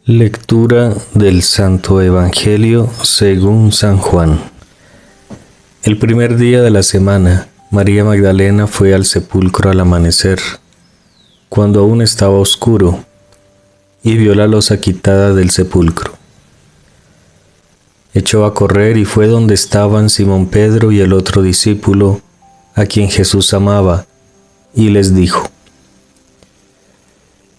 Lectura del Santo Evangelio según San Juan. El primer día de la semana, María Magdalena fue al sepulcro al amanecer, cuando aún estaba oscuro, y vio la losa quitada del sepulcro. Echó a correr y fue donde estaban Simón Pedro y el otro discípulo, a quien Jesús amaba, y les dijo: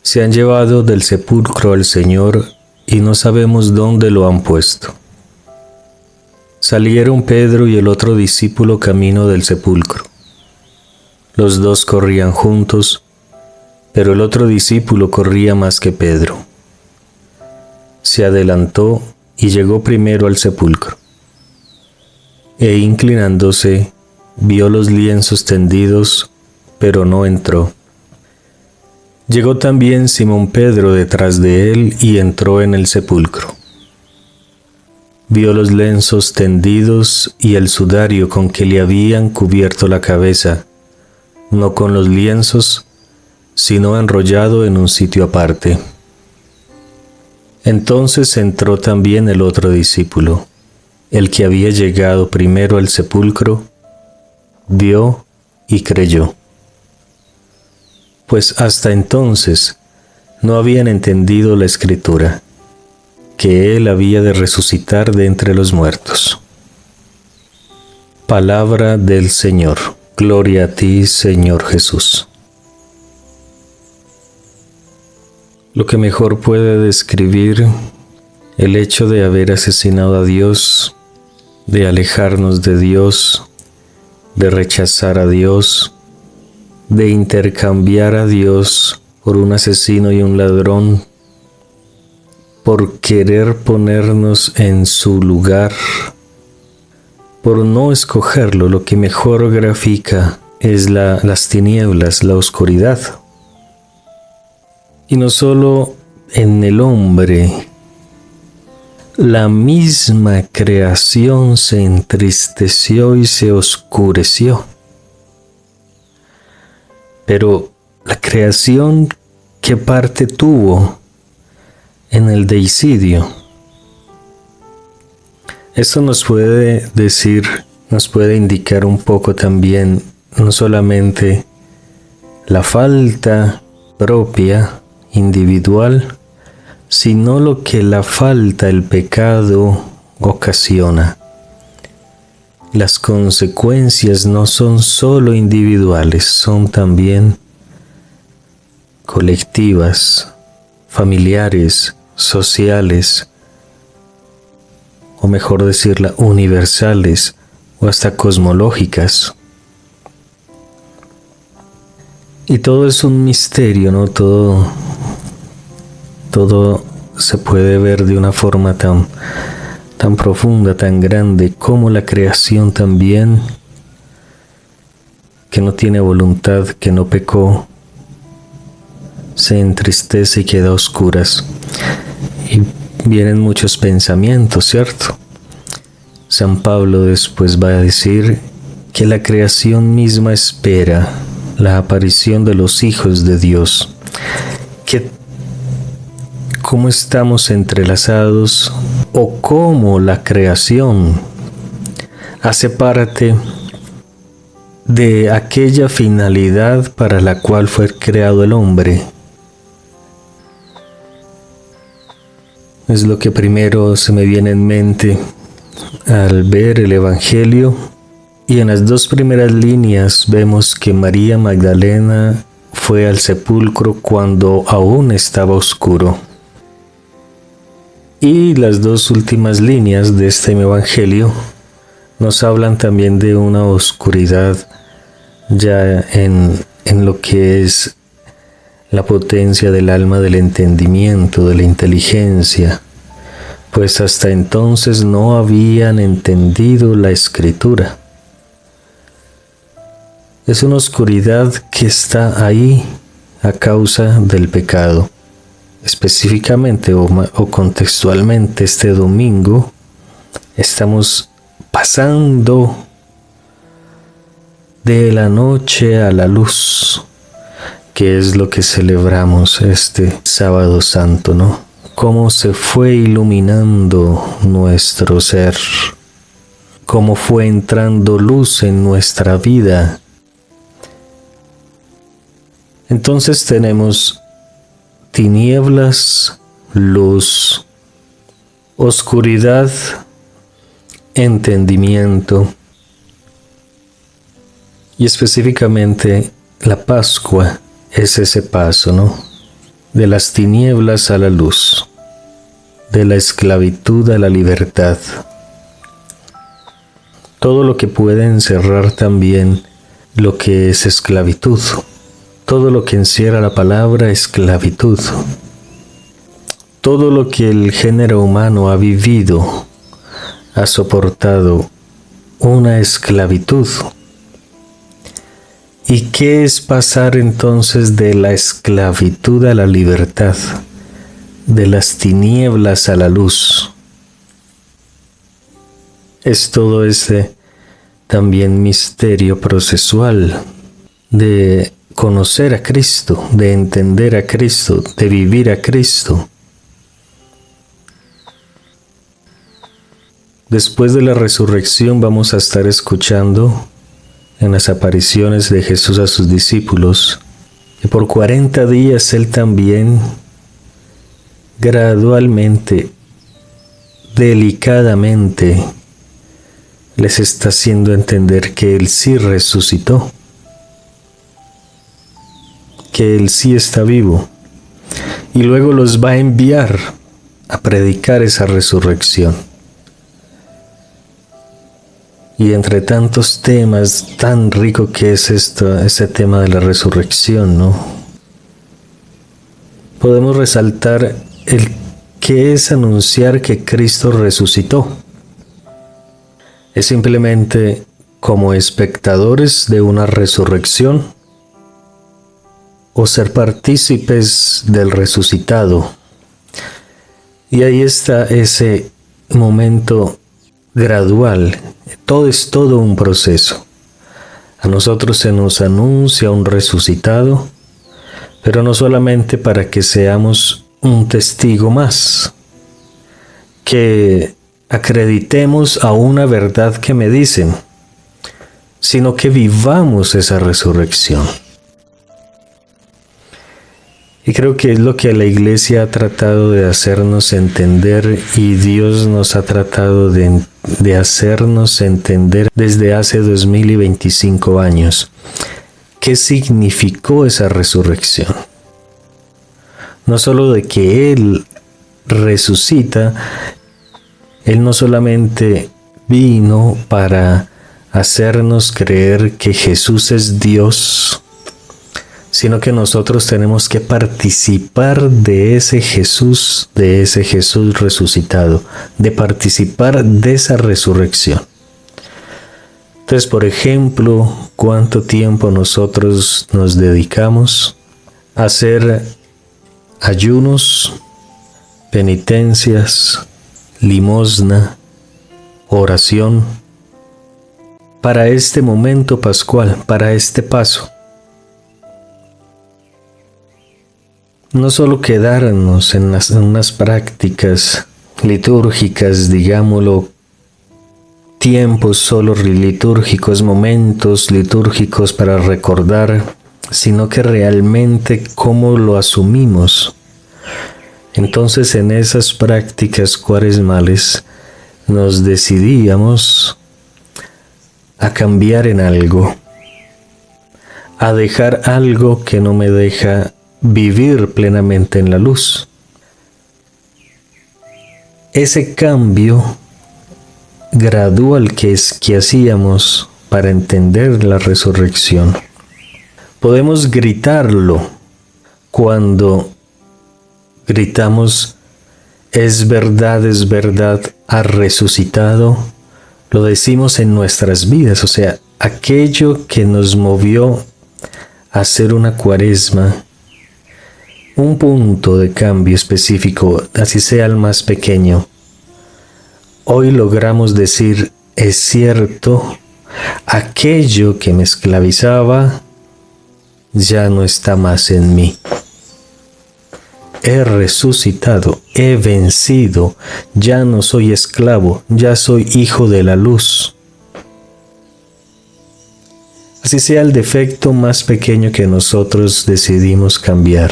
Se han llevado del sepulcro al Señor y no sabemos dónde lo han puesto. Salieron Pedro y el otro discípulo camino del sepulcro. Los dos corrían juntos, pero el otro discípulo corría más que Pedro. Se adelantó y llegó primero al sepulcro. E inclinándose, vio los lienzos tendidos, pero no entró. Llegó también Simón Pedro detrás de él y entró en el sepulcro. Vio los lienzos tendidos y el sudario con que le habían cubierto la cabeza, no con los lienzos, sino enrollado en un sitio aparte. Entonces entró también el otro discípulo, el que había llegado primero al sepulcro, vio y creyó. Pues hasta entonces no habían entendido la Escritura, que Él había de resucitar de entre los muertos. Palabra del Señor. Gloria a ti, Señor Jesús. Lo que mejor puede describir el hecho de haber asesinado a Dios, de alejarnos de Dios, de rechazar a Dios, de intercambiar a Dios por un asesino y un ladrón, por querer ponernos en su lugar, por no escogerlo. Lo que mejor grafica es las tinieblas, la oscuridad. Y no solo en el hombre, la misma creación se entristeció y se oscureció. Pero la creación, ¿qué parte tuvo en el deicidio? Esto nos puede decir, nos puede indicar un poco también, no solamente la falta propia, individual, sino lo que la falta, el pecado, ocasiona. Las consecuencias no son solo individuales, son también colectivas, familiares, sociales, o mejor decirla, universales o hasta cosmológicas. Y todo es un misterio, ¿no? Todo se puede ver de una forma tan profunda, tan grande, como la creación también, que no tiene voluntad, que no pecó, se entristece y queda a oscuras. Y vienen muchos pensamientos, ¿cierto? San Pablo después va a decir que la creación misma espera la aparición de los hijos de Dios, que cómo estamos entrelazados o cómo la creación hace parte de aquella finalidad para la cual fue creado el hombre. Es lo que primero se me viene en mente al ver el Evangelio, y en las dos primeras líneas vemos que María Magdalena fue al sepulcro cuando aún estaba oscuro. Y las dos últimas líneas de este Evangelio nos hablan también de una oscuridad ya en lo que es la potencia del alma, del entendimiento, de la inteligencia, pues hasta entonces no habían entendido la Escritura. Es una oscuridad que está ahí a causa del pecado. Específicamente o contextualmente, este domingo estamos pasando de la noche a la luz, que es lo que celebramos este sábado santo, ¿no? cómo se fue iluminando nuestro ser, cómo fue entrando luz en nuestra vida. Entonces tenemos tinieblas, luz, oscuridad, entendimiento. Y específicamente la Pascua es ese paso, ¿no? De las tinieblas a la luz, de la esclavitud a la libertad. Todo lo que puede encerrar también lo que es esclavitud. Todo lo que encierra la palabra esclavitud. Todo lo que el género humano ha vivido, ha soportado una esclavitud. ¿Y qué es pasar entonces de la esclavitud a la libertad, de las tinieblas a la luz? Es todo ese también misterio procesual de conocer a Cristo, de entender a Cristo, de vivir a Cristo. Después de la resurrección vamos a estar escuchando en las apariciones de Jesús a sus discípulos, que por 40 días Él también gradualmente, delicadamente, les está haciendo entender que Él sí resucitó, que Él sí está vivo, y luego los va a enviar a predicar esa resurrección. Y entre tantos temas, tan rico que es ese tema de la resurrección, ¿no? Podemos resaltar el que es anunciar que Cristo resucitó. Es simplemente como espectadores de una resurrección o ser partícipes del resucitado. Y ahí está ese momento gradual. Todo es todo un proceso. A nosotros se nos anuncia un resucitado, pero no solamente para que seamos un testigo más, que acreditemos a una verdad que me dicen, sino que vivamos esa resurrección. Y creo que es lo que la Iglesia ha tratado de hacernos entender, y Dios nos ha tratado de hacernos entender desde hace 2025 años. ¿Qué significó esa resurrección? No solo de que Él resucita, Él no solamente vino para hacernos creer que Jesús es Dios, sino que nosotros tenemos que participar de ese Jesús resucitado, de participar de esa resurrección. Entonces, por ejemplo, ¿cuánto tiempo nosotros nos dedicamos a hacer ayunos, penitencias, limosna, oración, para este momento pascual, para este paso? No solo quedarnos en unas prácticas litúrgicas, digámoslo, tiempos solo litúrgicos, momentos litúrgicos para recordar, sino que realmente cómo lo asumimos. Entonces, en esas prácticas cuaresmales nos decidíamos a cambiar en algo, a dejar algo que no me deja vivir plenamente en la luz. Ese cambio gradual que hacíamos para entender la resurrección, podemos gritarlo cuando gritamos es verdad, ha resucitado. Lo decimos en nuestras vidas, o sea, aquello que nos movió a hacer una cuaresma, un punto de cambio específico, así sea el más pequeño. Hoy logramos decir, es cierto, aquello que me esclavizaba ya no está más en mí. he resucitado, he vencido, ya no soy esclavo, ya soy hijo de la luz. Así sea el defecto más pequeño que nosotros decidimos cambiar.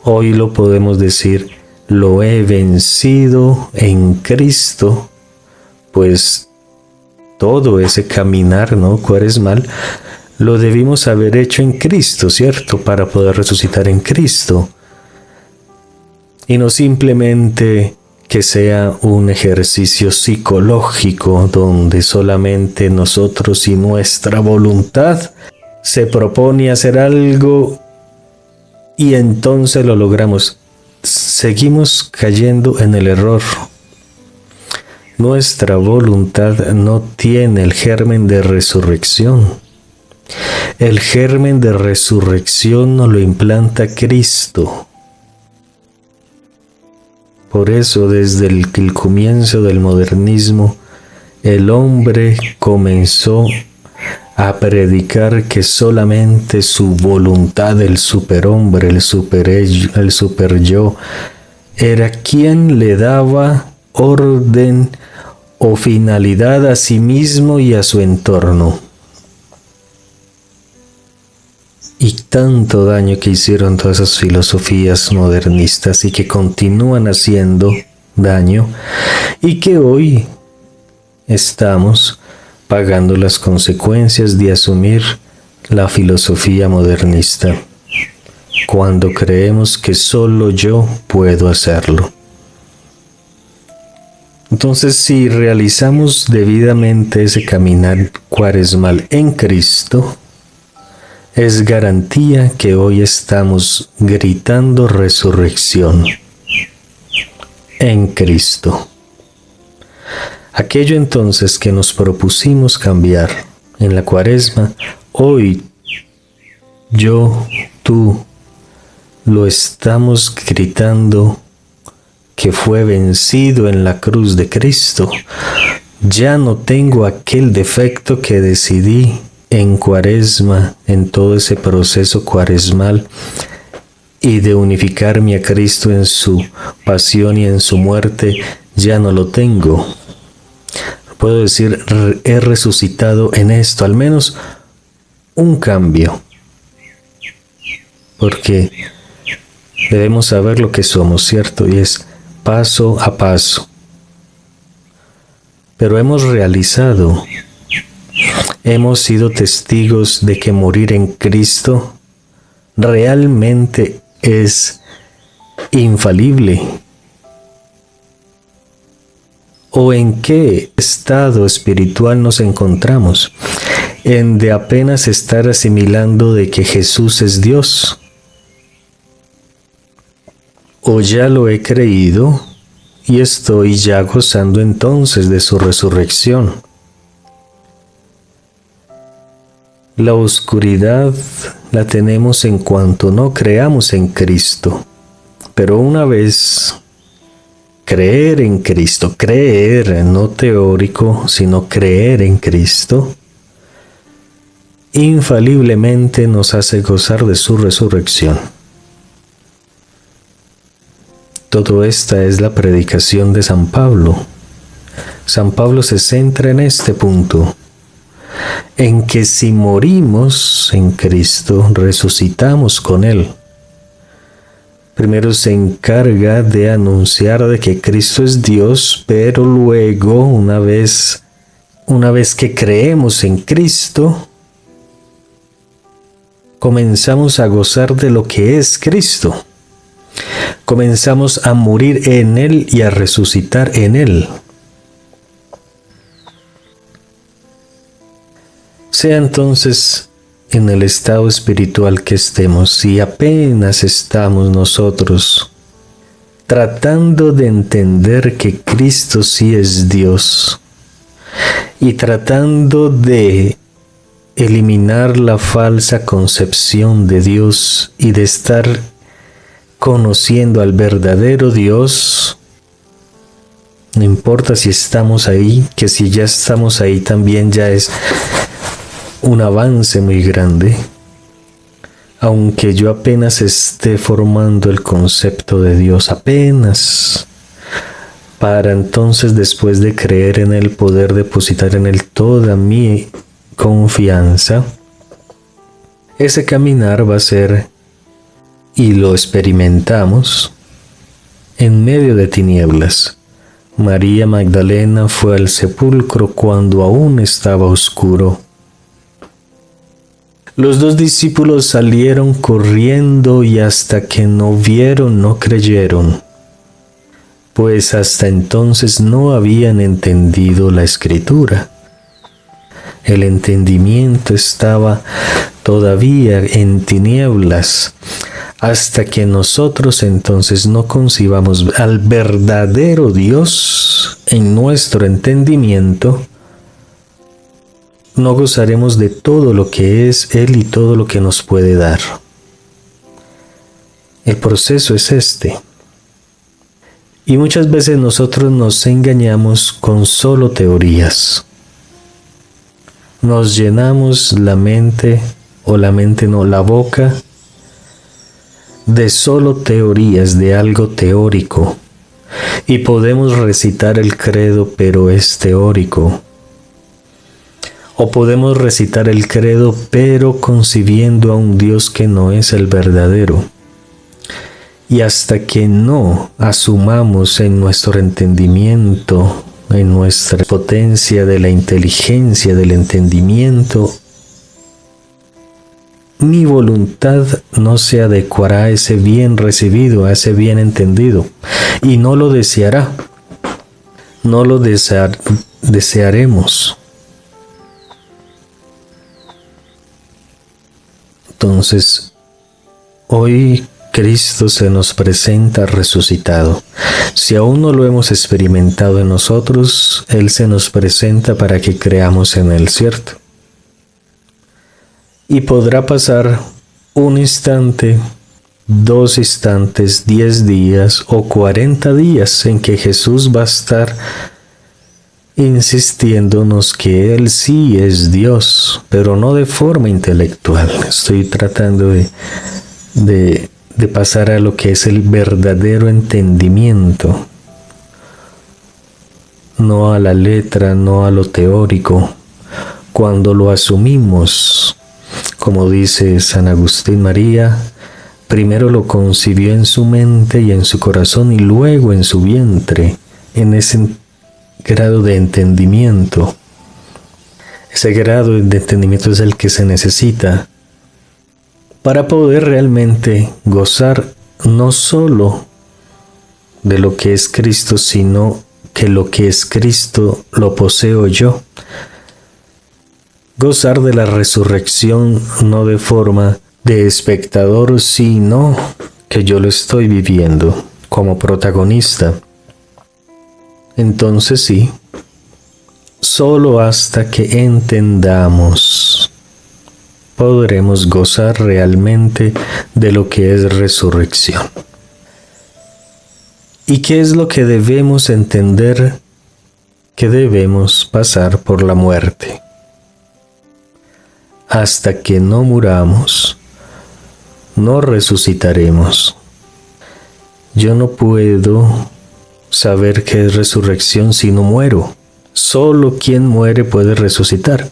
Hoy lo podemos decir, lo he vencido en Cristo, pues todo ese caminar, ¿no?, cuaresmal, lo debimos haber hecho en Cristo, ¿cierto?, para poder resucitar en Cristo. Y no simplemente que sea un ejercicio psicológico donde solamente nosotros y nuestra voluntad se propone hacer algo y entonces lo logramos. Seguimos cayendo en el error. Nuestra voluntad no tiene el germen de resurrección. El germen de resurrección nos lo implanta Cristo. Por eso, desde el comienzo del modernismo, el hombre comenzó a predicar que solamente su voluntad, el superhombre, el superyo, era quien le daba orden o finalidad a sí mismo y a su entorno. Y tanto daño que hicieron todas esas filosofías modernistas y que continúan haciendo daño y que hoy estamos pagando las consecuencias de asumir la filosofía modernista, cuando creemos que solo yo puedo hacerlo. Entonces, si realizamos debidamente ese caminar cuaresmal en Cristo, es garantía que hoy estamos gritando resurrección en Cristo. Aquello entonces que nos propusimos cambiar en la cuaresma, hoy yo, tú, lo estamos gritando que fue vencido en la cruz de Cristo. Ya no tengo aquel defecto que decidí en cuaresma, en todo ese proceso cuaresmal y de unificarme a Cristo en su pasión y en su muerte, ya no lo tengo. Puedo decir, he resucitado en esto, al menos un cambio, porque debemos saber lo que somos, ¿cierto? Y es paso a paso. Pero hemos realizado, hemos sido testigos de que morir en Cristo realmente es infalible. ¿O en qué estado espiritual nos encontramos? ¿En de apenas estar asimilando de que Jesús es Dios? ¿O ya lo he creído y estoy ya gozando entonces de su resurrección? La oscuridad la tenemos en cuanto no creamos en Cristo, pero una vez creer en Cristo, creer, no teórico, sino creer en Cristo, infaliblemente nos hace gozar de su resurrección. Todo esta es la predicación de San Pablo. San Pablo se centra en este punto, en que si morimos en Cristo, resucitamos con Él. Primero se encarga de anunciar de que Cristo es Dios, pero luego, una vez que creemos en Cristo, comenzamos a gozar de lo que es Cristo. Comenzamos a morir en Él y a resucitar en Él. Sea entonces en el estado espiritual que estemos, si apenas estamos nosotros tratando de entender que Cristo sí es Dios y tratando de eliminar la falsa concepción de Dios y de estar conociendo al verdadero Dios, no importa si estamos ahí, que si ya estamos ahí también ya es un avance muy grande. aunque yo apenas esté formando el concepto de Dios, apenas, para entonces, después de creer en Él, poder depositar en Él toda mi confianza. Ese caminar va a ser, y lo experimentamos, en medio de tinieblas. María Magdalena fue al sepulcro cuando aún estaba oscuro. Los 2 discípulos salieron corriendo y hasta que no vieron, no creyeron, pues hasta entonces no habían entendido la Escritura. El entendimiento estaba todavía en tinieblas, hasta que nosotros entonces no concibamos al verdadero Dios en nuestro entendimiento, no gozaremos de todo lo que es Él y todo lo que nos puede dar. El proceso es este. Y muchas veces nosotros nos engañamos con solo teorías. Nos llenamos la boca de solo teorías, de algo teórico. Y podemos recitar el credo, pero es teórico. O podemos recitar el credo, pero concibiendo a un Dios que no es el verdadero. Y hasta que no asumamos en nuestro entendimiento, en nuestra potencia de la inteligencia, del entendimiento, mi voluntad no se adecuará a ese bien recibido, a ese bien entendido, y no lo deseará, no lo desearemos. Entonces, hoy Cristo se nos presenta resucitado. Si aún no lo hemos experimentado en nosotros, Él se nos presenta para que creamos en Él, ¿cierto? Y podrá pasar 1 instante, 2 instantes, 10 días o 40 días en que Jesús va a estar insistiéndonos que Él sí es Dios, pero no de forma intelectual. Estoy tratando de pasar a lo que es el verdadero entendimiento, no a la letra, no a lo teórico. Cuando lo asumimos, como dice San Agustín María, primero lo concibió en su mente y en su corazón y luego en su vientre, en ese grado de entendimiento. Ese grado de entendimiento es el que se necesita para poder realmente gozar no solo de lo que es Cristo, sino que lo que es Cristo lo poseo yo. Gozar de la resurrección no de forma de espectador, sino que yo lo estoy viviendo como protagonista. Entonces sí, solo hasta que entendamos podremos gozar realmente de lo que es resurrección. ¿Y qué es lo que debemos entender? Que debemos pasar por la muerte. Hasta que no muramos, no resucitaremos. Yo no puedo saber qué es resurrección si no muero. Solo quien muere puede resucitar.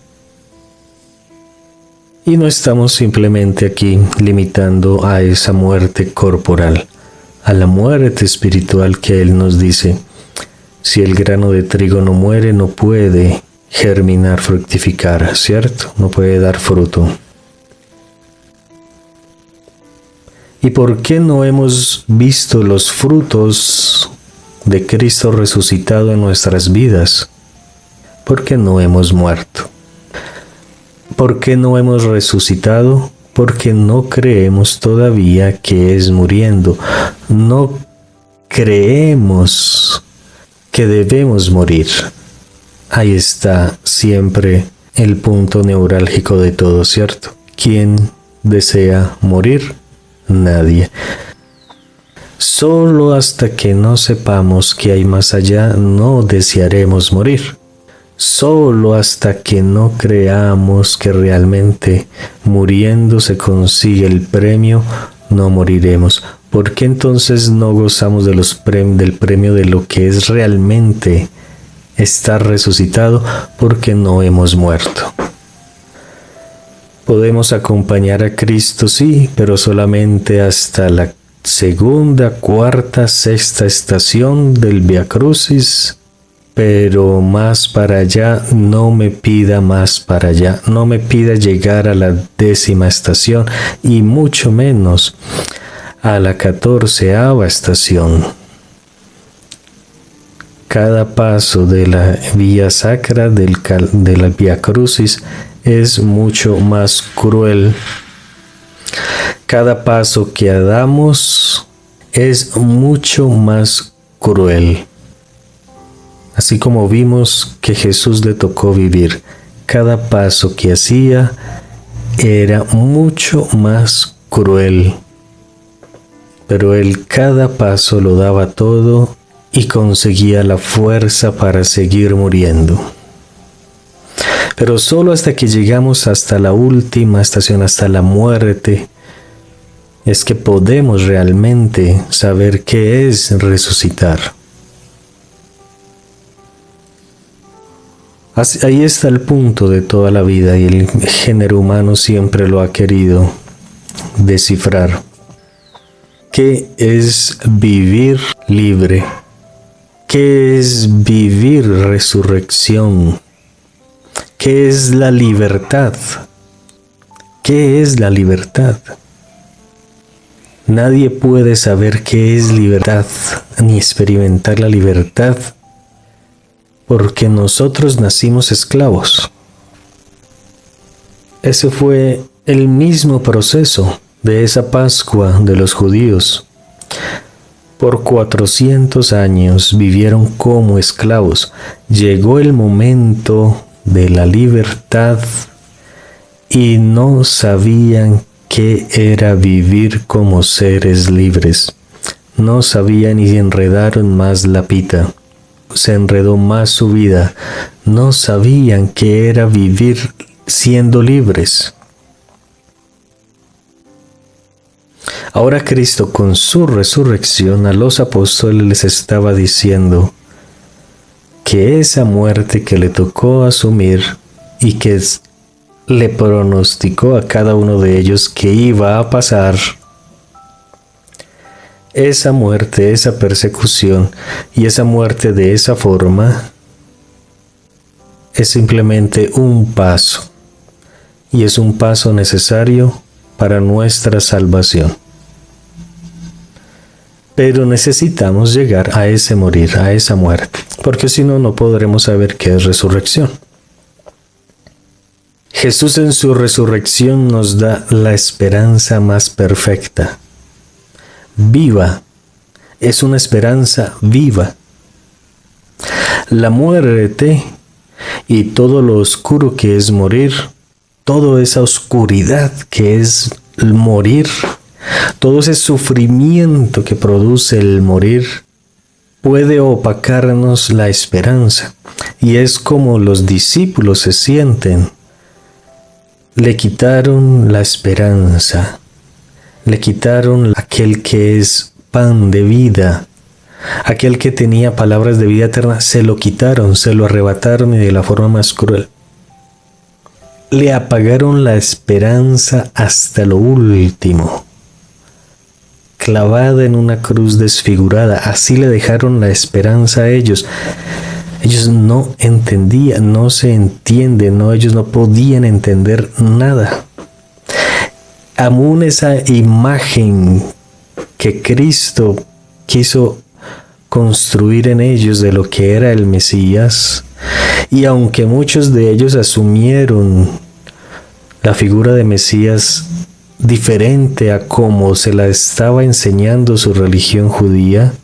Y no estamos simplemente aquí limitando a esa muerte corporal, a la muerte espiritual que Él nos dice. Si el grano de trigo no muere, no puede germinar, fructificar, ¿cierto? No puede dar fruto. ¿Y por qué no hemos visto los frutos de Cristo resucitado en nuestras vidas? Porque no hemos muerto. ¿Por qué no hemos resucitado? Porque no creemos todavía que es muriendo. No creemos que debemos morir. Ahí está siempre el punto neurálgico de todo, ¿cierto? ¿Quién desea morir? Nadie. Solo hasta que no sepamos que hay más allá, no desearemos morir. Solo hasta que no creamos que realmente muriendo se consigue el premio, no moriremos. ¿Por qué entonces no gozamos del premio de lo que es realmente estar resucitado? Porque no hemos muerto. Podemos acompañar a Cristo, sí, pero solamente hasta la segunda, cuarta, sexta estación del Vía Crucis. Pero más para allá, no me pida más para allá, no me pida llegar a la 10ª estación y mucho menos a la 14ª estación. Cada paso de la vía sacra de la Vía Crucis es mucho más cruel. Cada paso que damos es mucho más cruel. Así como vimos que Jesús le tocó vivir, cada paso que hacía era mucho más cruel. Pero él cada paso lo daba todo y conseguía la fuerza para seguir muriendo. Pero solo hasta que llegamos hasta la última estación, hasta la muerte, es que podemos realmente saber qué es resucitar. Ahí está el punto de toda la vida y el género humano siempre lo ha querido descifrar. ¿Qué es vivir libre? ¿Qué es vivir resurrección? ¿Qué es la libertad? ¿Qué es la libertad? Nadie puede saber qué es libertad ni experimentar la libertad porque nosotros nacimos esclavos. Ese fue el mismo proceso de esa Pascua de los judíos. Por 400 años vivieron como esclavos. Llegó el momento de la libertad y no sabían qué era vivir como seres libres. No sabían y enredaron más la pita. Se enredó más su vida. No sabían qué era vivir siendo libres. Ahora Cristo con su resurrección a los apóstoles les estaba diciendo que esa muerte que le tocó asumir y que le pronosticó a cada uno de ellos que iba a pasar, esa muerte, esa persecución y esa muerte de esa forma es simplemente un paso, y es un paso necesario para nuestra salvación. Pero necesitamos llegar a ese morir, a esa muerte, porque si no, no podremos saber qué es resurrección. Jesús en su resurrección nos da la esperanza más perfecta. Viva, es una esperanza viva. La muerte y todo lo oscuro que es morir, toda esa oscuridad que es el morir, todo ese sufrimiento que produce el morir, puede opacarnos la esperanza. Y es como los discípulos se sienten. Le quitaron la esperanza. Le quitaron aquel que es pan de vida, aquel que tenía palabras de vida eterna, se lo quitaron, se lo arrebataron y de la forma más cruel. Le apagaron la esperanza hasta lo último, clavada en una cruz desfigurada. Así le dejaron la esperanza a ellos. Ellos no entendían, no se entienden, ellos no podían entender nada. Aún esa imagen que Cristo quiso construir en ellos de lo que era el Mesías, y aunque muchos de ellos asumieron la figura de Mesías diferente a como se la estaba enseñando su religión judía,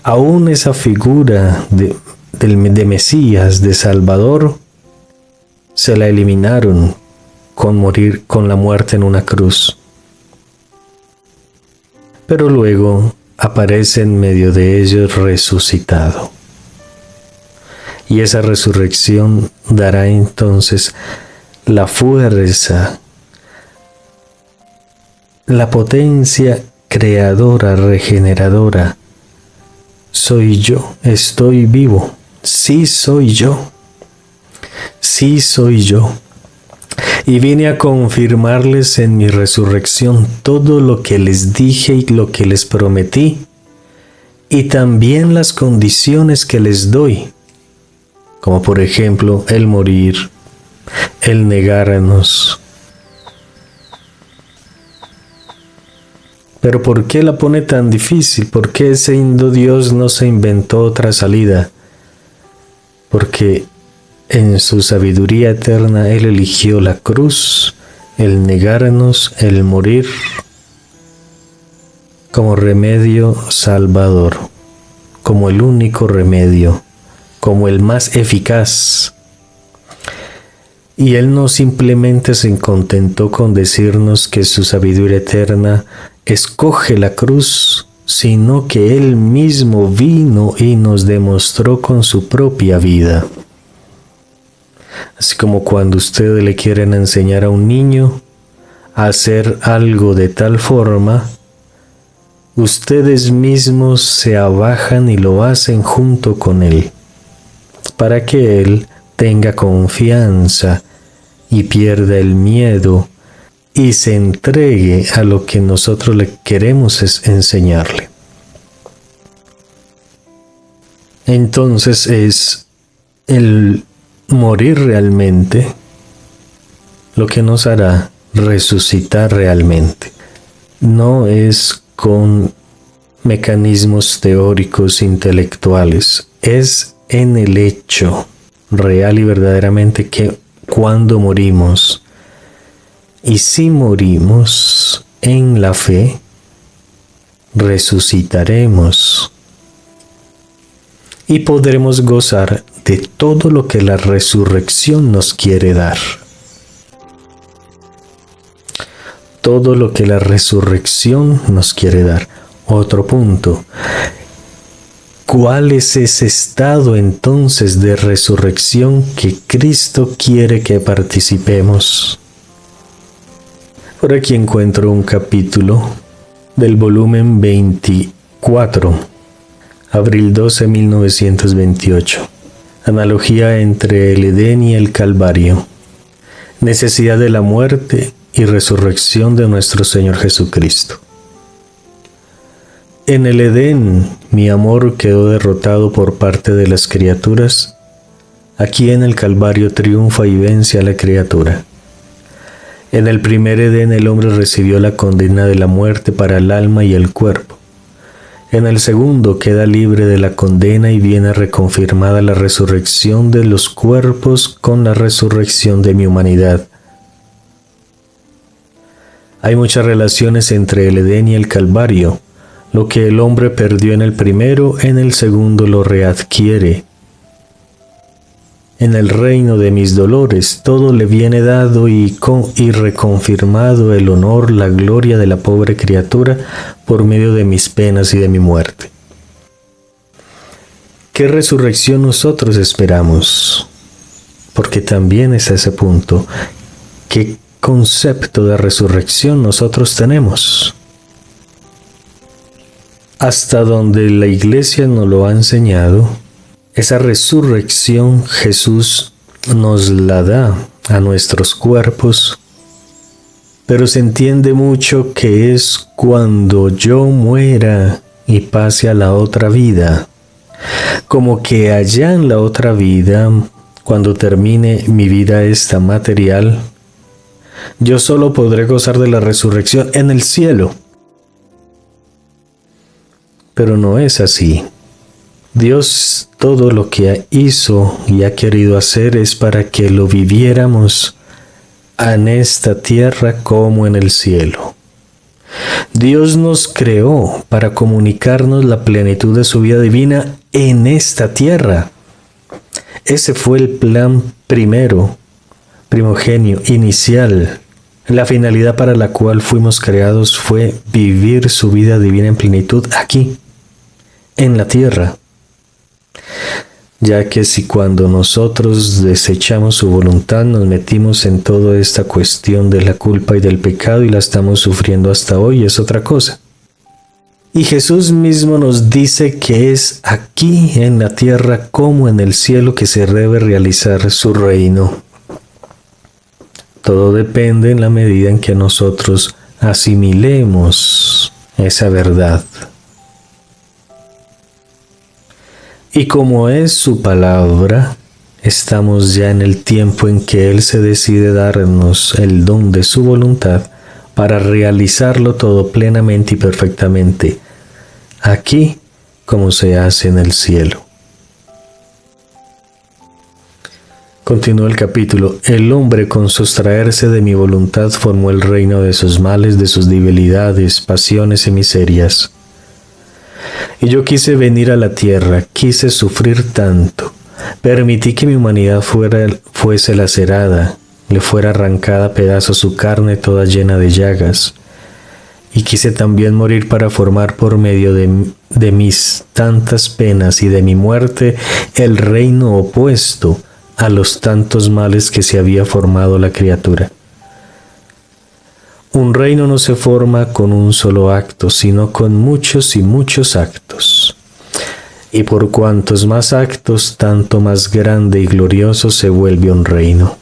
aún esa figura de Mesías, de Salvador, se la eliminaron con la muerte en una cruz. Pero luego aparece en medio de ellos resucitado. Y esa resurrección dará entonces la fuerza, la potencia creadora, regeneradora. Soy yo, estoy vivo. Sí soy yo. Sí soy yo. Y vine a confirmarles en mi resurrección todo lo que les dije y lo que les prometí, y también las condiciones que les doy, como por ejemplo el morir, el negarnos. Pero ¿por qué la pone tan difícil? ¿Por qué siendo Dios no se inventó otra salida? Porque en su sabiduría eterna Él eligió la cruz, el negarnos, el morir, como remedio salvador, como el único remedio, como el más eficaz. Y Él no simplemente se contentó con decirnos que su sabiduría eterna escoge la cruz, sino que Él mismo vino y nos demostró con su propia vida. Así como cuando ustedes le quieren enseñar a un niño a hacer algo de tal forma, ustedes mismos se abajan y lo hacen junto con él, para que él tenga confianza y pierda el miedo y se entregue a lo que nosotros le queremos enseñarle. Entonces es el morir realmente lo que nos hará resucitar realmente. No es con mecanismos teóricos intelectuales, es en el hecho real y verdaderamente que cuando morimos, y si morimos en la fe, resucitaremos y podremos gozar de todo lo que la resurrección nos quiere dar. Todo lo que la resurrección nos quiere dar. Otro punto. ¿Cuál es ese estado entonces de resurrección que Cristo quiere que participemos? Por aquí encuentro un capítulo del volumen 24, abril 12, 1928. Analogía entre el Edén y el Calvario. Necesidad de la muerte y resurrección de nuestro Señor Jesucristo. En el Edén, mi amor quedó derrotado por parte de las criaturas. Aquí en el Calvario triunfa y vence a la criatura. En el primer Edén el hombre recibió la condena de la muerte para el alma y el cuerpo. En el segundo queda libre de la condena y viene reconfirmada la resurrección de los cuerpos con la resurrección de mi humanidad. Hay muchas relaciones entre el Edén y el Calvario. Lo que el hombre perdió en el primero, en el segundo lo readquiere. En el reino de mis dolores, todo le viene dado y reconfirmado el honor, la gloria de la pobre criatura por medio de mis penas y de mi muerte. ¿Qué resurrección nosotros esperamos? Porque también es a ese punto. ¿Qué concepto de resurrección nosotros tenemos? Hasta donde la Iglesia nos lo ha enseñado, esa resurrección Jesús nos la da a nuestros cuerpos, pero se entiende mucho que es cuando yo muera y pase a la otra vida, como que allá en la otra vida, cuando termine mi vida esta material, yo solo podré gozar de la resurrección en el cielo. Pero no es así. Dios todo lo que hizo y ha querido hacer es para que lo viviéramos en esta tierra como en el cielo. Dios nos creó para comunicarnos la plenitud de su vida divina en esta tierra. Ese fue el plan primogenio, inicial. La finalidad para la cual fuimos creados fue vivir su vida divina en plenitud aquí, en la tierra. ya que si cuando nosotros desechamos su voluntad nos metimos en toda esta cuestión de la culpa y del pecado y la estamos sufriendo hasta hoy, es otra cosa. Y Jesús mismo nos dice que es aquí en la tierra como en el cielo que se debe realizar su reino. Todo depende en la medida en que nosotros asimilemos esa verdad. Y como es su palabra, estamos ya en el tiempo en que Él se decide darnos el don de su voluntad para realizarlo todo plenamente y perfectamente, aquí como se hace en el cielo. Continúa el capítulo. El hombre con sustraerse de mi voluntad formó el reino de sus males, de sus debilidades, pasiones y miserias. Y yo quise venir a la tierra, quise sufrir tanto, permití que mi humanidad fuese lacerada, le fuera arrancada a pedazos su carne toda llena de llagas. Y quise también morir para formar por medio de mis tantas penas y de mi muerte el reino opuesto a los tantos males que se había formado la criatura. Un reino no se forma con un solo acto, sino con muchos y muchos actos. Y por cuantos más actos, tanto más grande y glorioso se vuelve un reino.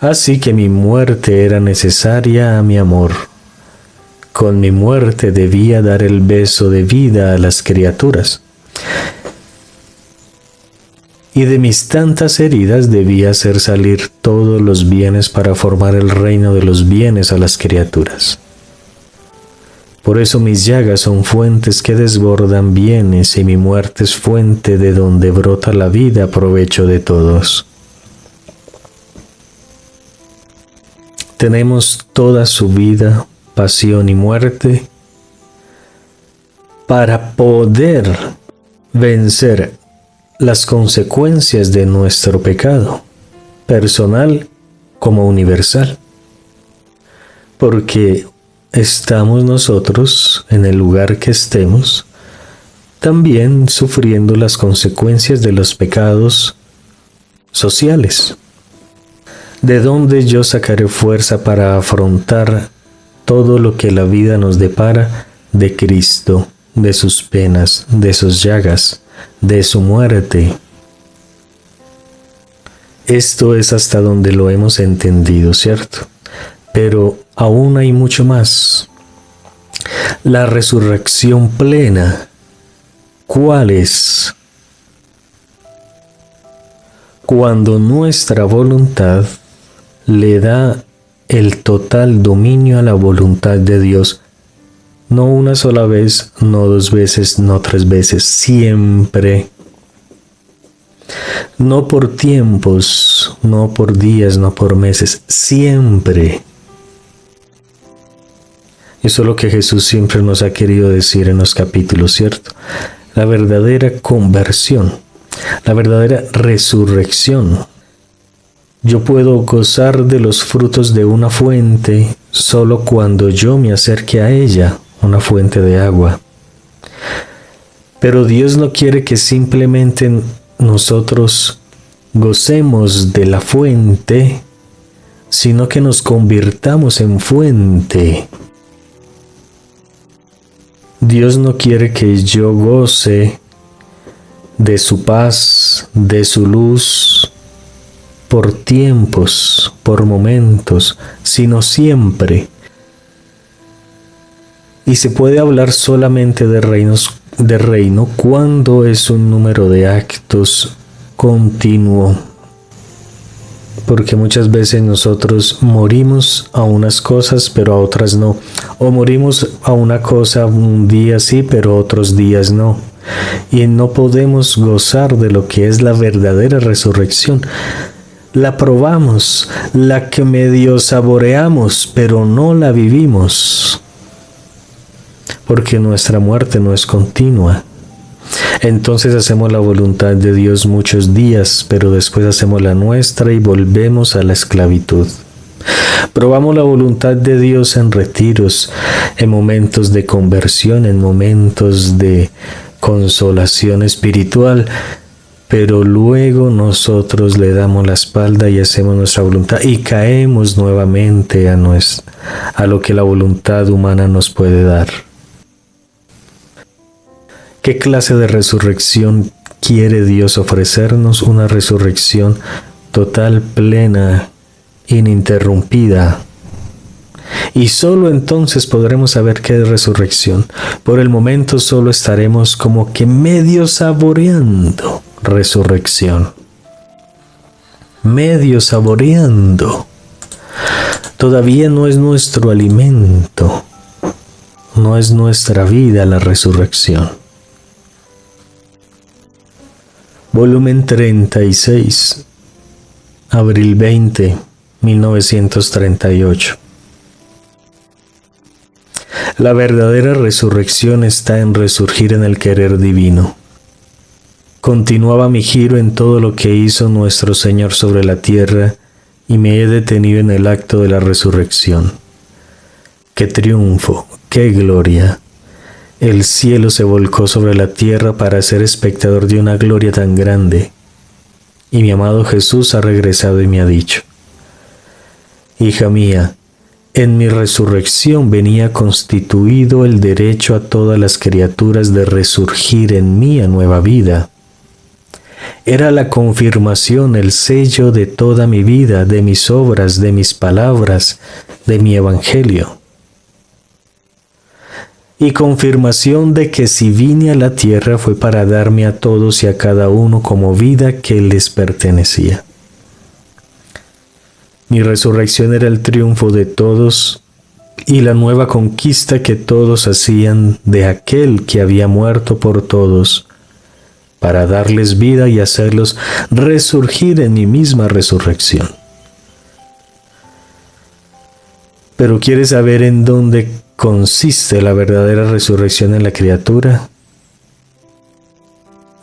Así que mi muerte era necesaria a mi amor. Con mi muerte debía dar el beso de vida a las criaturas. Y de mis tantas heridas debía hacer salir todos los bienes para formar el reino de los bienes a las criaturas. Por eso mis llagas son fuentes que desbordan bienes y mi muerte es fuente de donde brota la vida a provecho de todos. Tenemos toda su vida, pasión y muerte para poder vencer las consecuencias de nuestro pecado, personal como universal, porque estamos nosotros en el lugar que estemos, también sufriendo las consecuencias de los pecados sociales. ¿De dónde yo sacaré fuerza para afrontar todo lo que la vida nos depara? De Cristo, de sus penas, de sus llagas, de su muerte. Esto es hasta donde lo hemos entendido, ¿cierto? Pero aún hay mucho más. La resurrección plena, ¿cuál es? Cuando nuestra voluntad le da el total dominio a la voluntad de Dios, no una sola vez, no dos veces, no tres veces, siempre. No por tiempos, no por días, no por meses, siempre. Eso es lo que Jesús siempre nos ha querido decir en los capítulos, ¿cierto? La verdadera conversión, la verdadera resurrección. Yo puedo gozar de los frutos de una fuente solo cuando yo me acerque a ella, una fuente de agua. Pero Dios no quiere que simplemente nosotros gocemos de la fuente, sino que nos convirtamos en fuente. Dios no quiere que yo goce de su paz, de su luz, por tiempos, por momentos, sino siempre. Y se puede hablar solamente de reino cuando es un número de actos continuo. Porque muchas veces nosotros morimos a unas cosas, pero a otras no. O morimos a una cosa un día sí, pero otros días no. Y no podemos gozar de lo que es la verdadera resurrección. La probamos, la que medio saboreamos, pero no la vivimos. Porque nuestra muerte no es continua. Entonces hacemos la voluntad de Dios muchos días, pero después hacemos la nuestra y volvemos a la esclavitud. Probamos la voluntad de Dios en retiros, en momentos de conversión, en momentos de consolación espiritual, pero luego nosotros le damos la espalda y hacemos nuestra voluntad y caemos nuevamente a lo que la voluntad humana nos puede dar. ¿Qué clase de resurrección quiere Dios ofrecernos? Una resurrección total, plena, ininterrumpida. Y solo entonces podremos saber qué es resurrección. Por el momento solo estaremos como que medio saboreando resurrección. Medio saboreando. Todavía no es nuestro alimento. No es nuestra vida la resurrección. Volumen 36, abril 20, 1938. La verdadera resurrección está en resurgir en el querer divino. Continuaba mi giro en todo lo que hizo nuestro Señor sobre la tierra y me he detenido en el acto de la resurrección. ¡Qué triunfo! ¡Qué gloria! El cielo se volcó sobre la tierra para ser espectador de una gloria tan grande. Y mi amado Jesús ha regresado y me ha dicho: hija mía, en mi resurrección venía constituido el derecho a todas las criaturas de resurgir en mí a nueva vida. Era la confirmación, el sello de toda mi vida, de mis obras, de mis palabras, de mi evangelio. Y confirmación de que si vine a la tierra fue para darme a todos y a cada uno como vida que les pertenecía. Mi resurrección era el triunfo de todos y la nueva conquista que todos hacían de aquel que había muerto por todos, para darles vida y hacerlos resurgir en mi misma resurrección. Pero ¿quieres saber en dónde consiste la verdadera resurrección en la criatura?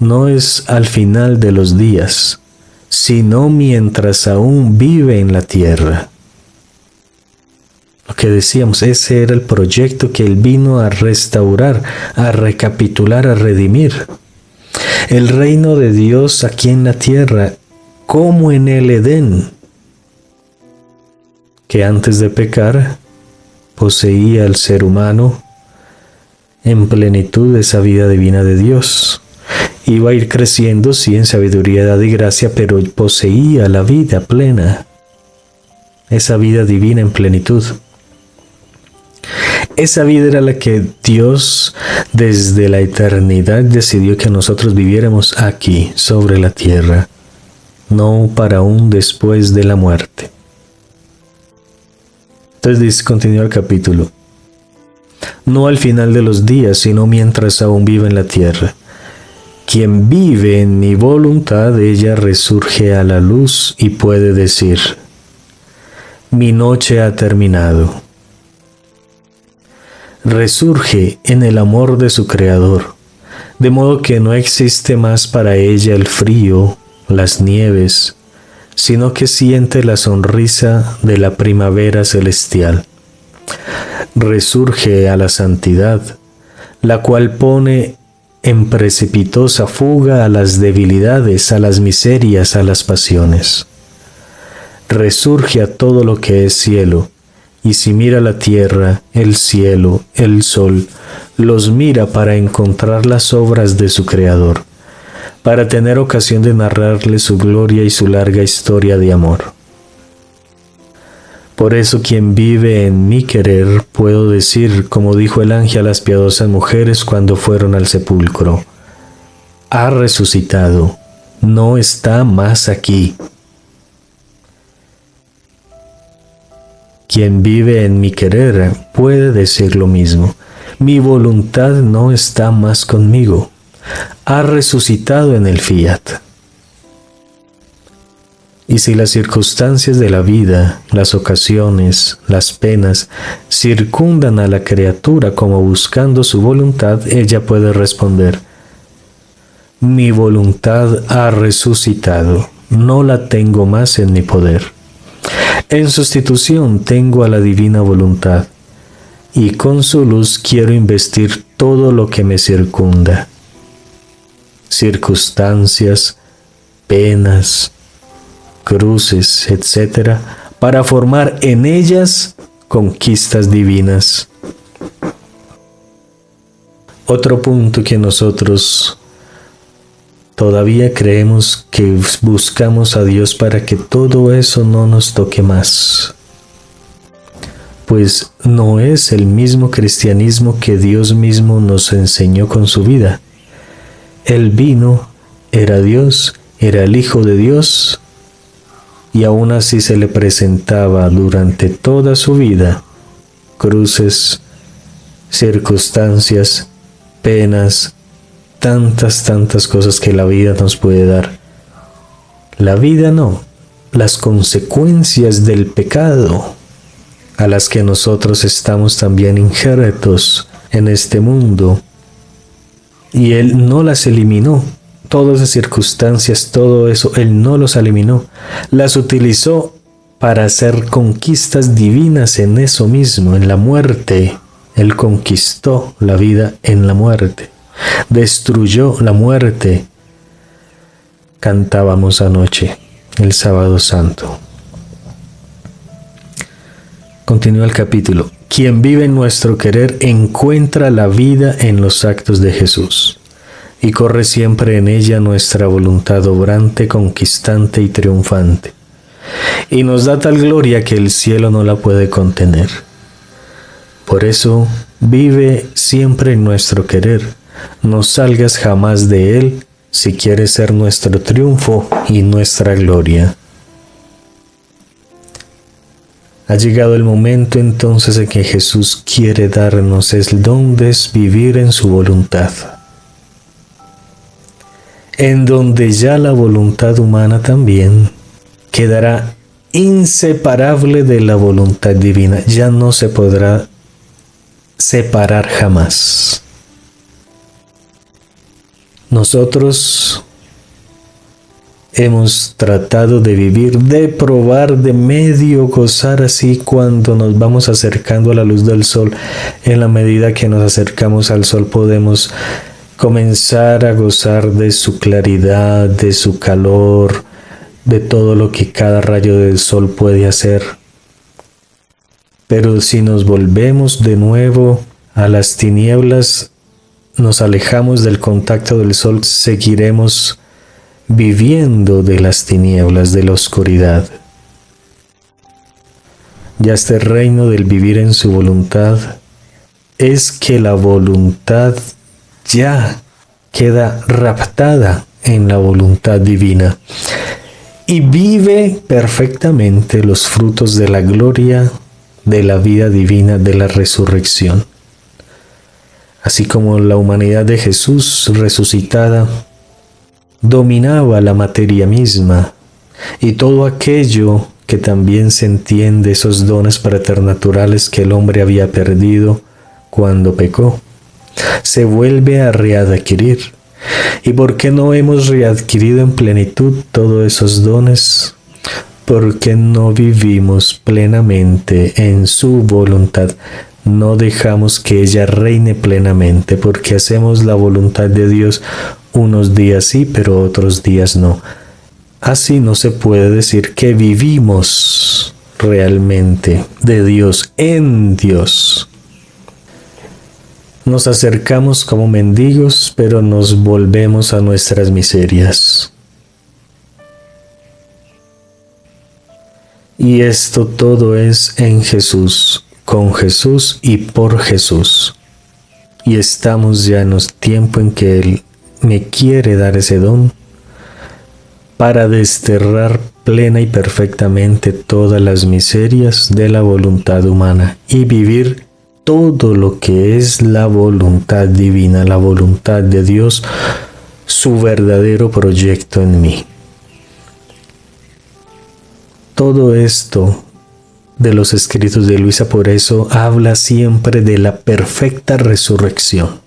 No es al final de los días, sino mientras aún vive en la tierra. Lo que decíamos, ese era el proyecto que Él vino a restaurar, a recapitular, a redimir. El reino de Dios aquí en la tierra, como en el Edén, que antes de pecar poseía al ser humano en plenitud de esa vida divina de Dios. Iba a ir creciendo, sí, en sabiduría, edad y gracia, pero poseía la vida plena, esa vida divina en plenitud. Esa vida era la que Dios desde la eternidad decidió que nosotros viviéramos aquí, sobre la tierra, no para un después de la muerte. Entonces continúa el capítulo. No al final de los días, sino mientras aún vive en la tierra. Quien vive en mi voluntad, ella resurge a la luz y puede decir: mi noche ha terminado. Resurge en el amor de su Creador, de modo que no existe más para ella el frío, las nieves, sino que siente la sonrisa de la primavera celestial. Resurge a la santidad, la cual pone en precipitosa fuga a las debilidades, a las miserias, a las pasiones. Resurge a todo lo que es cielo, y si mira la tierra, el cielo, el sol, los mira para encontrar las obras de su Creador, para tener ocasión de narrarle su gloria y su larga historia de amor. Por eso quien vive en mi querer, puedo decir, como dijo el ángel a las piadosas mujeres cuando fueron al sepulcro: ha resucitado, no está más aquí. Quien vive en mi querer puede decir lo mismo: mi voluntad no está más conmigo, ha resucitado en el fiat. Y si las circunstancias de la vida, las ocasiones, las penas, circundan a la criatura como buscando su voluntad, ella puede responder: mi voluntad ha resucitado, no la tengo más en mi poder. En sustitución tengo a la divina voluntad, y con su luz quiero investir todo lo que me circunda. Circunstancias, penas, cruces, etc., para formar en ellas conquistas divinas. Otro punto que nosotros todavía creemos que buscamos a Dios para que todo eso no nos toque más. Pues no es el mismo cristianismo que Dios mismo nos enseñó con su vida. Él vino, era Dios, era el Hijo de Dios, y aún así se le presentaba durante toda su vida cruces, circunstancias, penas, tantas cosas que la vida nos puede dar. La vida no, las consecuencias del pecado a las que nosotros estamos también injertos en este mundo. Y Él no las eliminó. Todas esas circunstancias, todo eso, Él no los eliminó. Las utilizó para hacer conquistas divinas en eso mismo, en la muerte. Él conquistó la vida en la muerte. Destruyó la muerte. Cantábamos anoche, el sábado santo. Continúa el capítulo. Quien vive en nuestro querer encuentra la vida en los actos de Jesús, y corre siempre en ella nuestra voluntad obrante, conquistante y triunfante. Y nos da tal gloria que el cielo no la puede contener. Por eso, vive siempre en nuestro querer. No salgas jamás de él si quieres ser nuestro triunfo y nuestra gloria. Ha llegado el momento entonces en que Jesús quiere darnos el don de vivir en su voluntad, en donde ya la voluntad humana también quedará inseparable de la voluntad divina, ya no se podrá separar jamás. Nosotros hemos tratado de vivir, de probar, de medio gozar así cuando nos vamos acercando a la luz del sol. En la medida que nos acercamos al sol podemos comenzar a gozar de su claridad, de su calor, de todo lo que cada rayo del sol puede hacer. Pero si nos volvemos de nuevo a las tinieblas, nos alejamos del contacto del sol, seguiremos viviendo de las tinieblas, de la oscuridad. Ya este reino del vivir en su voluntad es que la voluntad ya queda raptada en la voluntad divina y vive perfectamente los frutos de la gloria, de la vida divina, de la resurrección. Así como la humanidad de Jesús resucitada dominaba la materia misma y todo aquello que también se entiende, esos dones preternaturales que el hombre había perdido cuando pecó, se vuelve a readquirir. ¿Y por qué no hemos readquirido en plenitud todos esos dones? Porque no vivimos plenamente en su voluntad. No dejamos que ella reine plenamente, porque hacemos la voluntad de Dios unos días sí, pero otros días no. Así no se puede decir que vivimos realmente de Dios, en Dios. Nos acercamos como mendigos, pero nos volvemos a nuestras miserias. Y esto todo es en Jesús, con Jesús y por Jesús. Y estamos ya en el tiempo en que Él me quiere dar ese don para desterrar plena y perfectamente todas las miserias de la voluntad humana y vivir todo lo que es la voluntad divina, la voluntad de Dios, su verdadero proyecto en mí. Todo esto de los escritos de Luisa por eso habla siempre de la perfecta resurrección.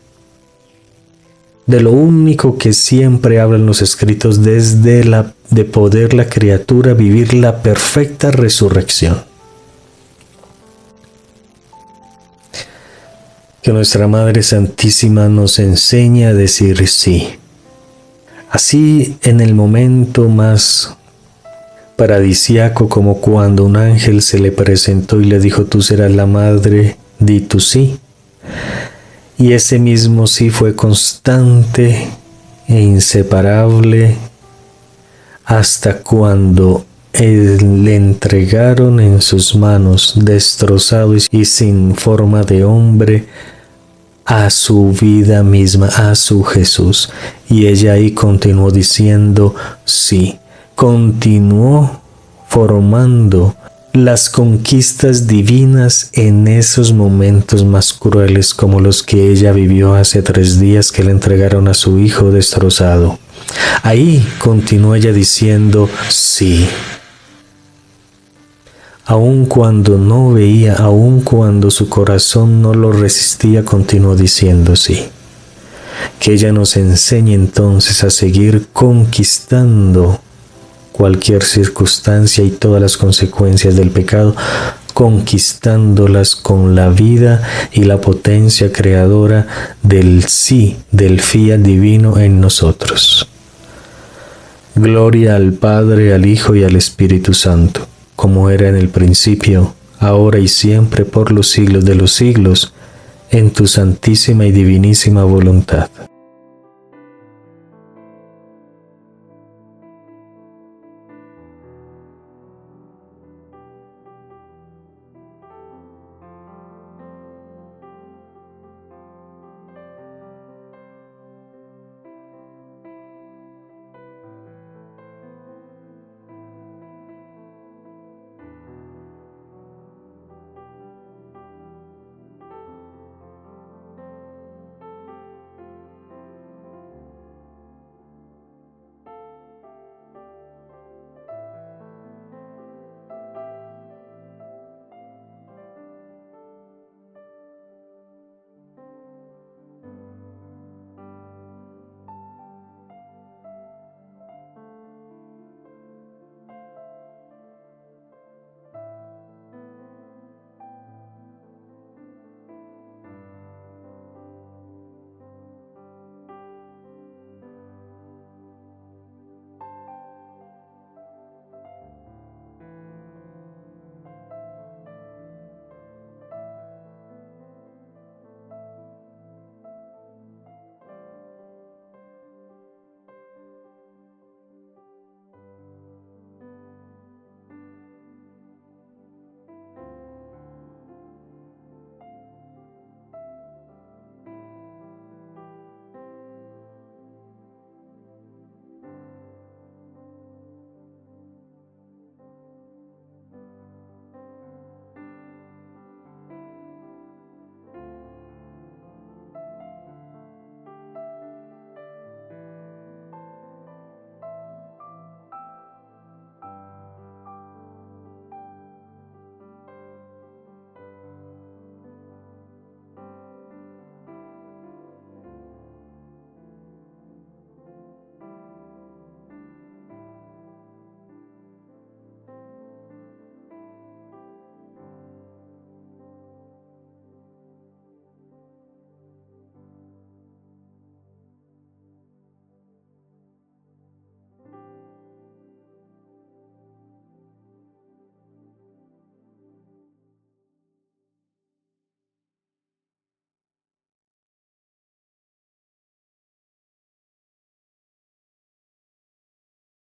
De lo único que siempre hablan los escritos desde de poder la criatura vivir la perfecta resurrección. Que nuestra Madre Santísima nos enseñe a decir sí Así, en el momento más paradisíaco, como cuando un ángel se le presentó y le dijo: tú serás la madre, di tu sí. Y ese mismo sí fue constante e inseparable hasta cuando le entregaron en sus manos, destrozado y sin forma de hombre, a su vida misma, a su Jesús. Y ella ahí continuó diciendo sí, continuó formando las conquistas divinas en esos momentos más crueles, como los que ella vivió hace 3 días que le entregaron a su hijo destrozado. Ahí continuó ella diciendo sí. Aun cuando no veía, aun cuando su corazón no lo resistía, continuó diciendo sí. Que ella nos enseñe entonces a seguir conquistando cualquier circunstancia y todas las consecuencias del pecado, conquistándolas con la vida y la potencia creadora del sí, del fiat divino en nosotros. Gloria al Padre, al Hijo y al Espíritu Santo, como era en el principio, ahora y siempre, por los siglos de los siglos, en tu santísima y divinísima voluntad.